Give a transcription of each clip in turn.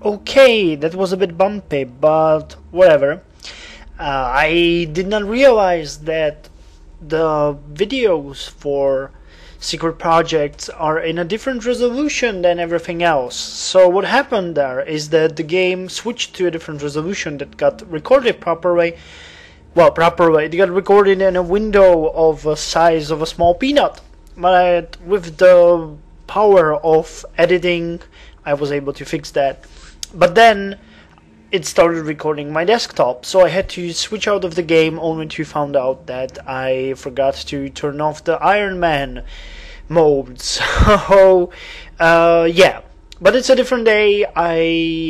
Okay, that was a bit bumpy, but whatever. I did not realize that the videos for secret projects are in a different resolution than everything else. So what happened there is that the game switched to a different resolution that got recorded properly. Well, properly, it got recorded in a window of the size of a small peanut. But with the power of editing, I was able to fix that. But then it started recording my desktop, so I had to switch out of the game only to find out that I forgot to turn off the Iron Man mode. So yeah, but it's a different day. I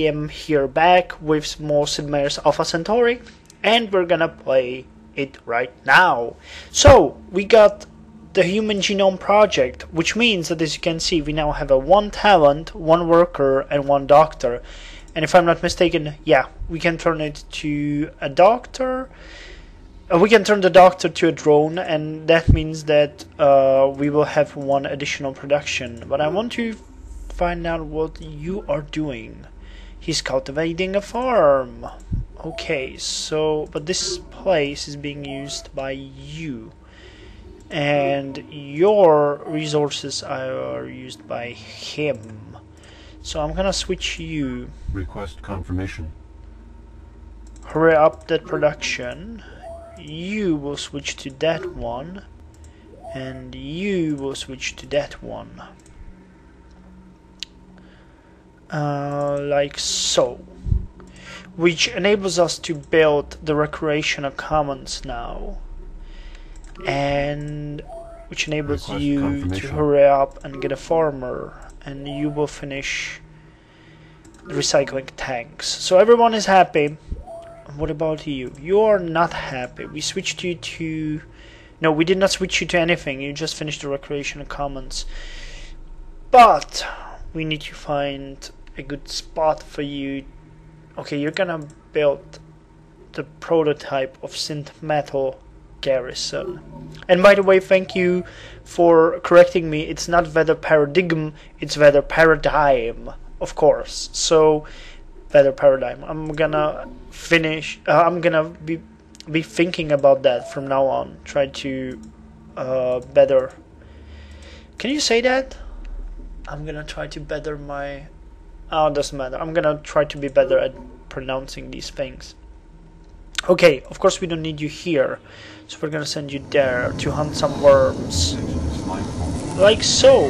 am here back with more Sid Meier's Alpha Centauri, and we're gonna play it right now. So we got the Human Genome Project, which means that, as you can see, we now have a 1 talent, 1 worker, and 1 doctor. And if I'm not mistaken, yeah, we can turn it to a doctor. We can turn the doctor to a drone, and that means that we will have 1 additional production. But I want to find out what you are doing. He's cultivating a farm. Okay, so, but this place is being used by you. And your resources are used by him. So I'm gonna switch you. Request confirmation. Hurry up that production. You will switch to that one. And you will switch to that one. Like so. Which enables us to build the recreational commons now. And which enables you to hurry up and get a farmer. And you will finish the recycling tanks. So everyone is happy. What about you? You are not happy. We switched you to... No, we did not switch you to anything. You just finished the recreational commons. But we need to find a good spot for you. Okay, you're gonna build the prototype of synth metal garrison. And by the way, thank you for correcting me. It's not weather paradigm, it's weather paradigm, of course. So weather paradigm. I'm gonna finish. I'm gonna be thinking about that from now on. Try to better. Can you say that? I'm gonna try to better my. Oh, it doesn't matter. I'm gonna try to be better at pronouncing these things. Okay, of course we don't need you here, so we're gonna send you there to hunt some worms. Like so.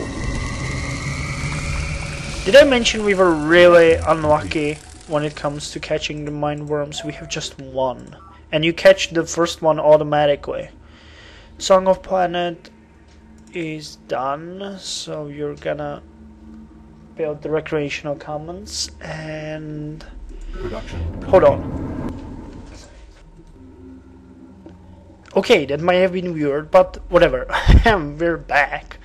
Did I mention we were really unlucky when it comes to catching the mine worms? We have just 1. And you catch the first one automatically. Song of Planet is done, so you're gonna build the recreational commons and... Hold on. Okay, that might have been weird, but whatever. We're back.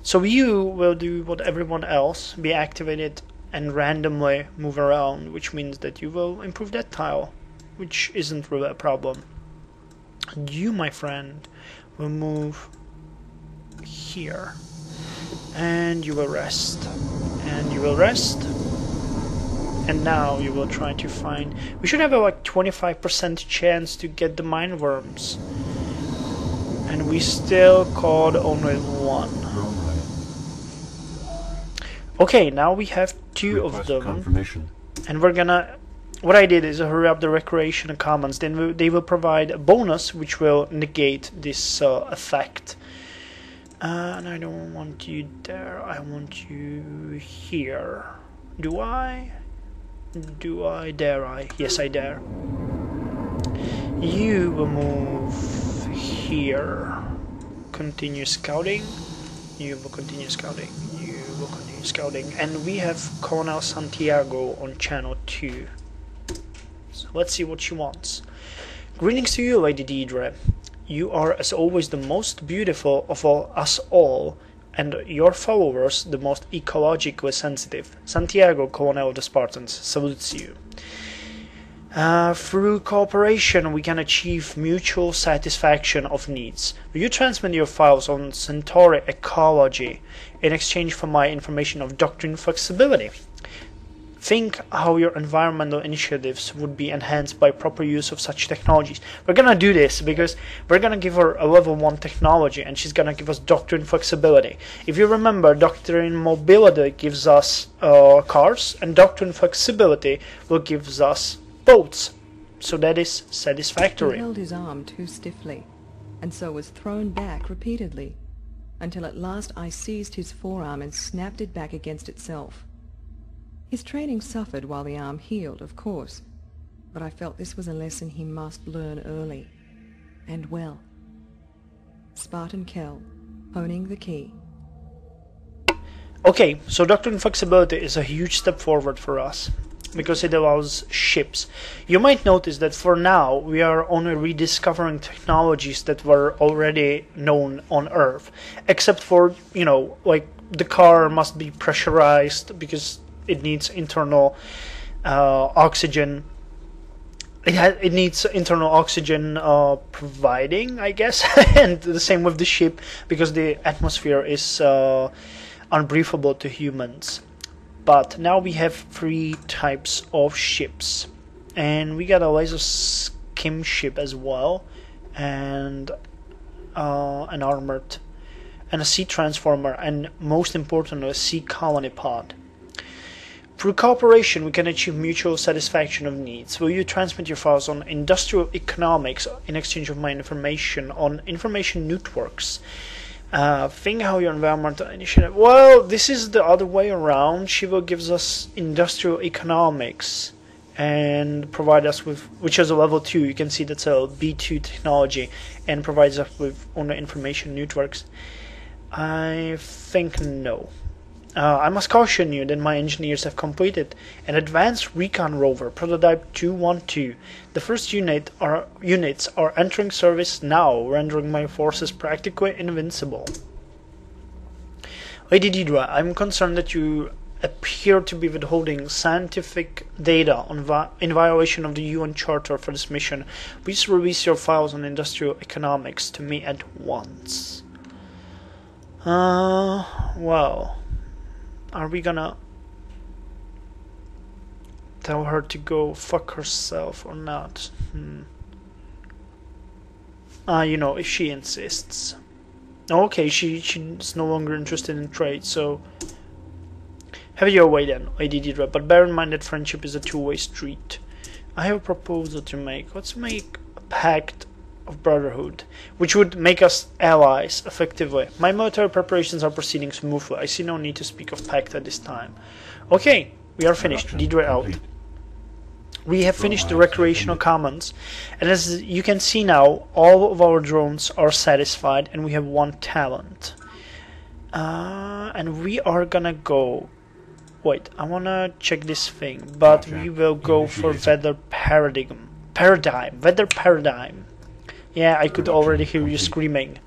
So you will do what everyone else, be activated and randomly move around, which means that you will improve that tile, which isn't really a problem. You, my friend, will move here, and you will rest, and you will rest. And now you will try to find... We should have a like 25% chance to get the mine worms. And we still caught only 1. Okay, now we have 2 of them. And we're gonna... What I did is hurry up the recreation commons. Then they will provide a bonus which will negate this effect. And I don't want you there. I want you here. Do I? Do I? Dare I? Yes, I dare. You will move here. Continue scouting. You will continue scouting. You will continue scouting. And we have Colonel Santiago on channel 2. So let's see what she wants. Greetings to you, Lady Deidre. You are, as always, the most beautiful of us all, and your followers the most ecologically sensitive. Santiago, Colonel of the Spartans, salutes you. Through cooperation we can achieve mutual satisfaction of needs. Will you transmit your files on Centauri ecology in exchange for my information of doctrine flexibility? Think how your environmental initiatives would be enhanced by proper use of such technologies. We're gonna do this because we're gonna give her a level 1 technology and she's gonna give us doctrine flexibility. If you remember, doctrine mobility gives us cars, and doctrine flexibility will give us boats. So that is satisfactory. He held his arm too stiffly, and so was thrown back repeatedly, until at last I seized his forearm and snapped it back against itself. His training suffered while the arm healed, of course, but I felt this was a lesson he must learn early, and well. Spartan Kell, honing the key. Okay, so doctrine flexibility is a huge step forward for us, because it allows ships. You might notice that for now we are only rediscovering technologies that were already known on Earth, except for, you know, like the car must be pressurized because it needs internal oxygen. It needs internal oxygen providing, I guess, and the same with the ship, because the atmosphere is unbreathable to humans. But now we have 3 types of ships, and we got a laser skim ship as well, and an armored, and a sea transformer, and most importantly a sea colony pod. Through cooperation, we can achieve mutual satisfaction of needs. Will you transmit your files on industrial economics in exchange of my information on information networks? Think how your environmental initiative... Well, this is the other way around. Shiva gives us industrial economics and provide us with, which is a level 2. You can see that's a B2 technology, and provides us with only information networks. I think no. I must caution you that my engineers have completed an advanced recon rover, prototype 212. The first units are entering service now, rendering my forces practically invincible. Lady Deidre, I'm concerned that you appear to be withholding scientific data in violation of the UN Charter for this mission. Please release your files on industrial economics to me at once. Well... Are we gonna tell her to go fuck herself or not? You know, if she insists. Okay, she's no longer interested in trade, so have it your way then, Lady Deidre, but bear in mind that friendship is a two-way street. I have a proposal to make. Let's make a pact of brotherhood, which would make us allies effectively. My military preparations are proceeding smoothly. I see no need to speak of pact at this time. Okay, we are finished. Deidre out. We have finished the recreational commons, and as you can see now, all of our drones are satisfied, and we have 1 talent. And we are gonna go... Wait, I wanna check this thing, but we will go for weather paradigm. Weather paradigm. Yeah, I could already hear you screaming.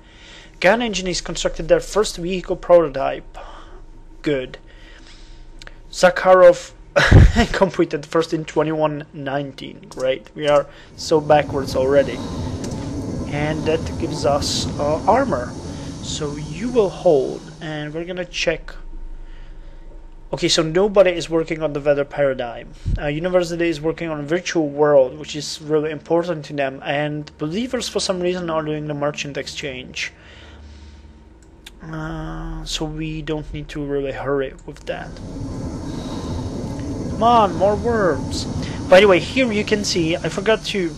Gun Engineers constructed their first vehicle prototype. Good. Zakharov completed first in 2119. Great. We are so backwards already. And that gives us armor. So you will hold, and we're gonna check. Okay, so nobody is working on the weather paradigm. University is working on virtual world, which is really important to them, and believers for some reason are doing the merchant exchange. So we don't need to really hurry with that. Come on, more worms. By the way, here you can see, I forgot to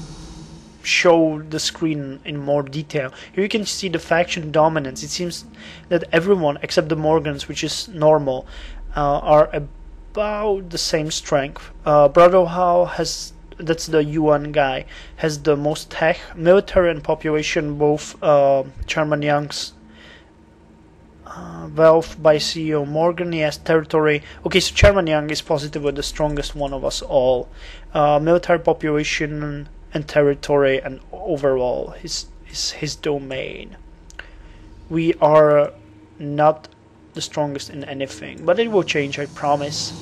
show the screen in more detail. Here you can see the faction dominance. It seems that everyone except the Morgans, which is normal, are about the same strength. Brodohal has, that's the UN guy, has the most tech, military and population, both Chairman Young's wealth by CEO Morgan. He has territory. Okay, so Chairman Young is positively the strongest one of us all. Military population and territory and overall his domain. We are not the strongest in anything, but it will change, I promise.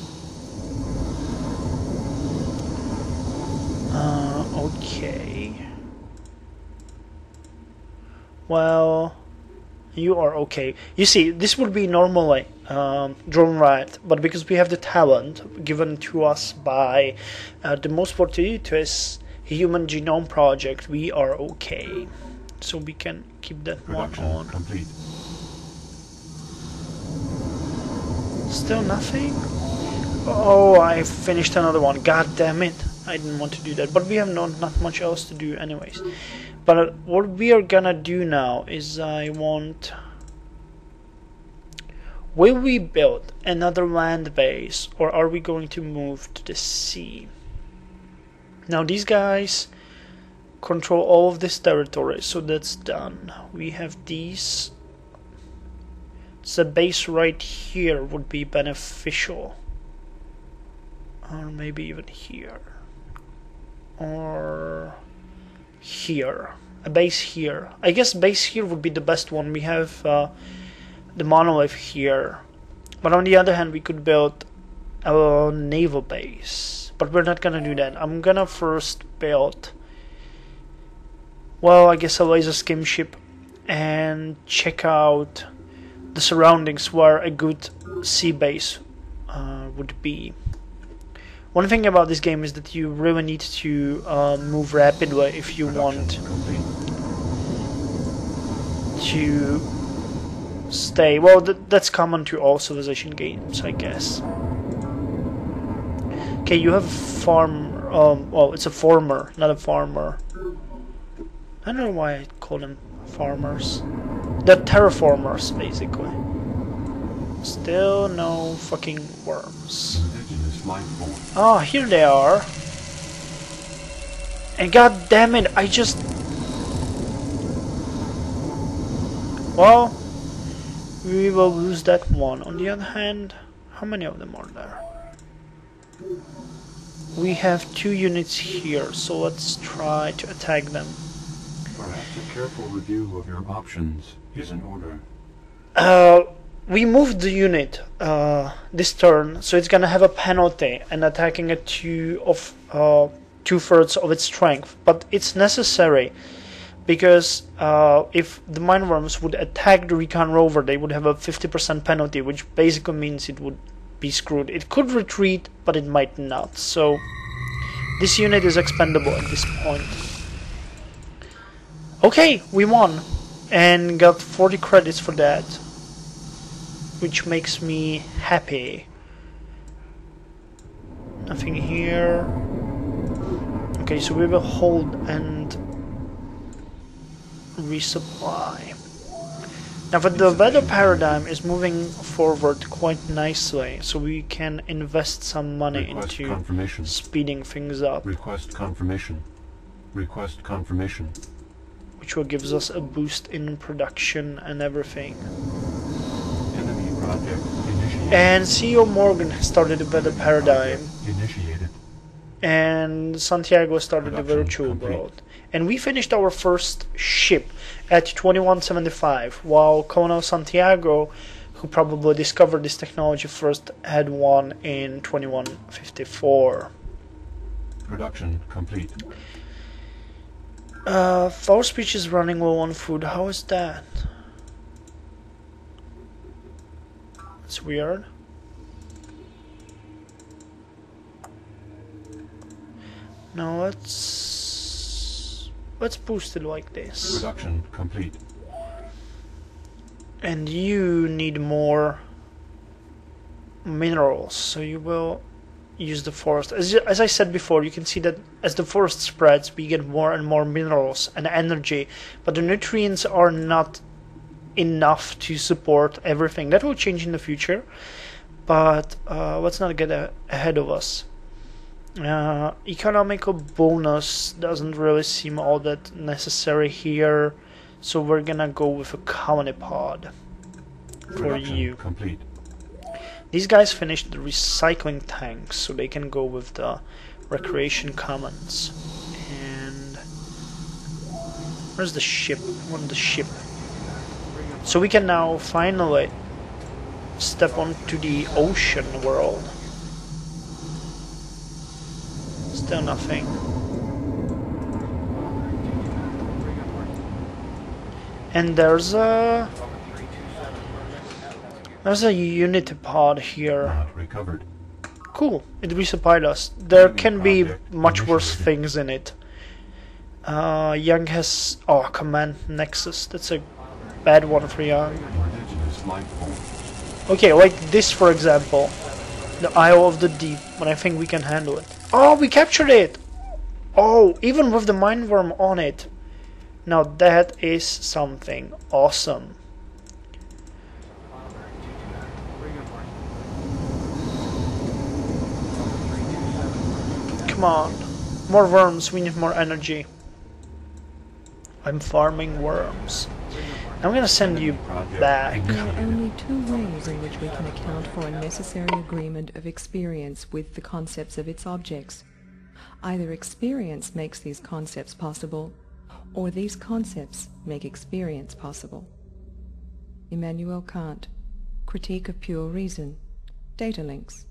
Okay. Well, you are okay. You see, this would be normally drawn right, but because we have the talent given to us by the most fortuitous Human Genome Project, we are okay. So we can keep that Production one on. complete. Still nothing? Oh, I finished another one. God damn it. I didn't want to do that, but we have not much else to do anyways. But what we are gonna do now is will we build another land base, or are we going to move to the sea? Now these guys control all of this territory, so that's done. We have these. So the base right here would be beneficial. Or maybe even here. Or here. A base here. I guess base here would be the best one. We have the monolith here. But on the other hand, we could build a naval base. But we're not gonna do that. I'm gonna first build, well, I guess a laser skim ship and check out the surroundings where a good sea base would be. One thing about this game is that you really need to move rapidly if you want to stay. Well, that's common to all Civilization games, I guess. Okay, you have a farm. Well, it's a farmer, not a farmer. I don't know why I call them farmers. They're terraformers, basically. Still no fucking worms. Oh, here they are. And god damn it, I just... Well, we will lose that one. On the other hand, how many of them are there? We have 2 units here, so let's try to attack them. Perhaps a careful review of your options is in order. We moved the unit this turn, so it's gonna have a penalty and attacking at 2/3 of its strength. But it's necessary because if the mineworms would attack the recon rover, they would have a 50% penalty, which basically means it would be screwed. It could retreat, but it might not. So this unit is expendable at this point. Okay, we won and got 40 credits for that, which makes me happy. Nothing here. Okay, so we will hold and resupply. Now, but the weather paradigm is moving forward quite nicely, so we can invest some money into speeding things up. Request confirmation. Request confirmation. Which will gives us a boost in production and everything. Enemy project initiated. And CEO Morgan started the weather paradigm. Initiated. And Santiago started the virtual world. And we finished our first ship at 2175, while Colonel Santiago, who probably discovered this technology first, had one in 2154. Production complete. Our speech is running low on food. How is that? It's weird. Now let's boost it like this. Production complete. And you need more minerals, so you will use the forest. As I said before, you can see that as the forest spreads, we get more and more minerals and energy, but the nutrients are not enough to support everything. That will change in the future, but let's not get ahead of us. Economical bonus doesn't really seem all that necessary here, so we're gonna go with a colony pod for you. Complete. These guys finished the recycling tanks, so they can go with the recreation commons. And where's the ship? I want the ship. So we can now finally step onto the ocean world. Still nothing. And there's a There's a Unity pod here. Not recovered. Cool, it resupplied us. There can be much worse things in it. Young has... oh, Command Nexus. That's a bad one for Young. Indigenous life form. Okay, like this for example. The Isle of the Deep, but I think we can handle it. Oh, we captured it! Oh, even with the mind worm on it. Now that is something awesome. Come on. More worms, we need more energy. I'm farming worms. I'm gonna send you back. There are only two ways in which we can account for a necessary agreement of experience with the concepts of its objects. Either experience makes these concepts possible, or these concepts make experience possible. Immanuel Kant, Critique of Pure Reason, Data Links.